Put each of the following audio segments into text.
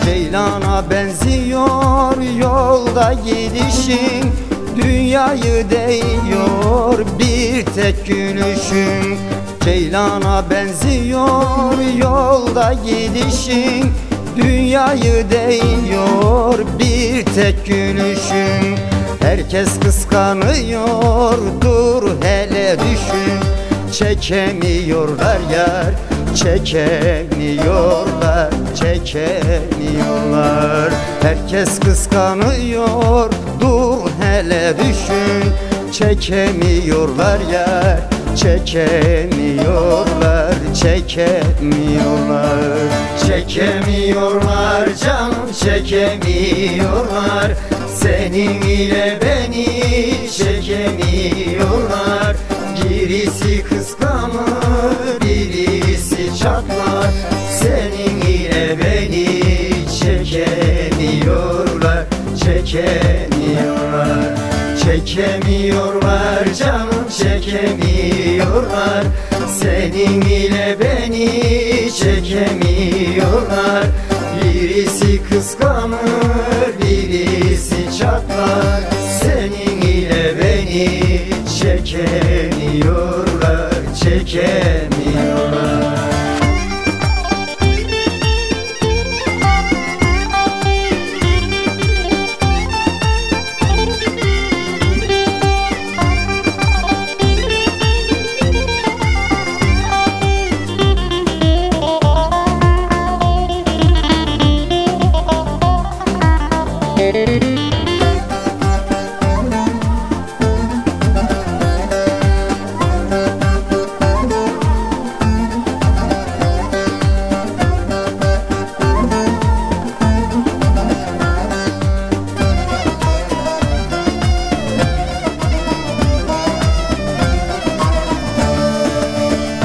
Ceylana benziyor yolda gidişin, dünyayı değiyor bir tek gülüşün. Ceylana benziyor yolda gidişin, dünyayı değiyor bir tek gülüşün. Herkes kıskanıyor, dur hele düşün. Çekemiyorlar yar, çekemiyorlar, çekemiyorlar. Herkes kıskanıyor, dur hele düşün. Çekemiyorlar yar, çekemiyorlar, çekemiyorlar. Çekemiyorlar canım, çekemiyorlar. Senin ile beni çekemiyorlar. Birisi kıskanır, birisi çatlar. Senin ile beni çekemiyorlar, çekemiyorlar. Çekemiyorlar canım, çekemiyorlar. Senin ile beni çekemiyorlar. Birisi kıskanır, birisi çatlar. Senin ile beni çekemiyorlar, çekemiyorlar.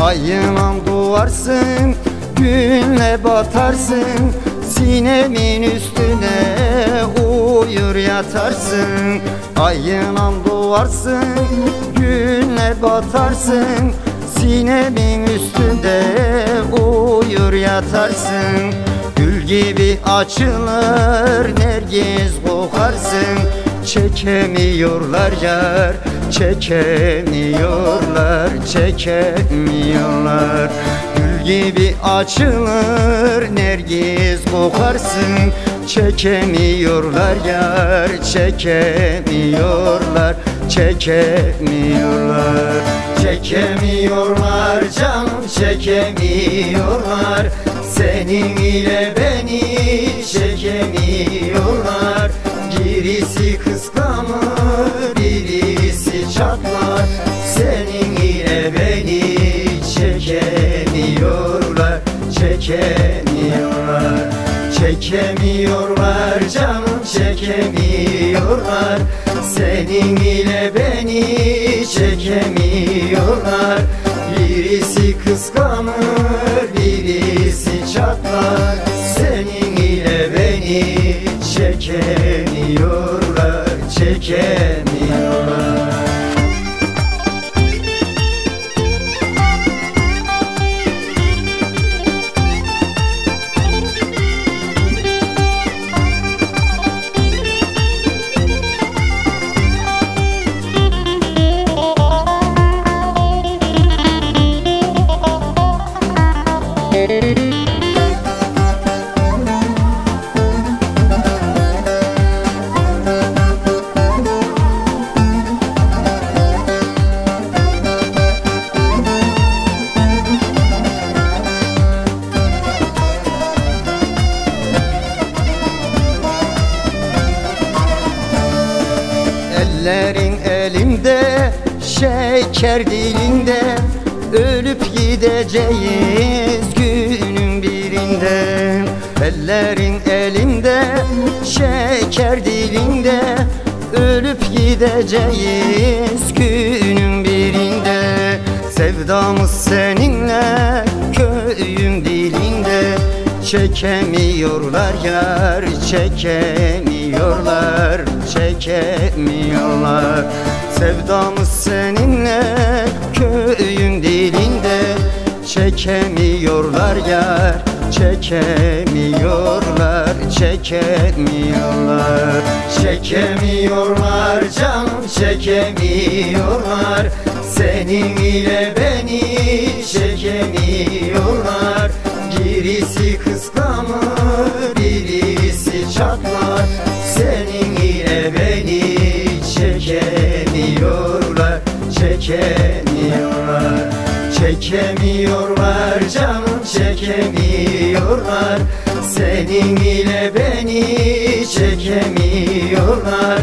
Ayınam duvarsın, günle batarsın. Sinemin üstüne uyur yatarsın. Ayınam duvarsın, günle batarsın. Sinemin üstünde uyur yatarsın. Gül gibi açılır, nergiz kokarsın. Çekemiyorlar yar, çekemiyorlar, çekemiyorlar. Gül gibi açılır, nergiz kokarsın. Çekemiyorlar yar, çekemiyorlar, çekemiyorlar. Çekemiyorlar canım, çekemiyorlar. Senin ile beni çekemiyorlar. Birisi kıskanır, birisi çatlar. Senin ile beni çekemiyorlar, çekemiyorlar. Çekemiyorlar canım, çekemiyorlar. Senin ile beni çekemiyorlar. Birisi kıskanır, birisi çatlar. Senin ile beni çekemiyorlar, çekemiyorlar. Ellerin elimde, şeker dilinde, ölüp gideceğiz günün birinde. Ellerin elimde, şeker dilinde, ölüp gideceğiz günün birinde. Sevdamız seninle köyün dilinde, çekemiyorlar yar, çekemiyorlar, çekemiyorlar. Sevdamız seninle köyün dilinde, çekemiyorlar yar, çekemiyorlar, çekemiyorlar. Çekemiyorlar canım, çekemiyorlar, senin ile beni çekemiyorlar. Birisi kıskanır, birisi çatlar, senin ile beni çekemiyorlar, çekemiyorlar. Çekemiyorlar canım, çekemiyorlar, senin ile beni çekemiyorlar.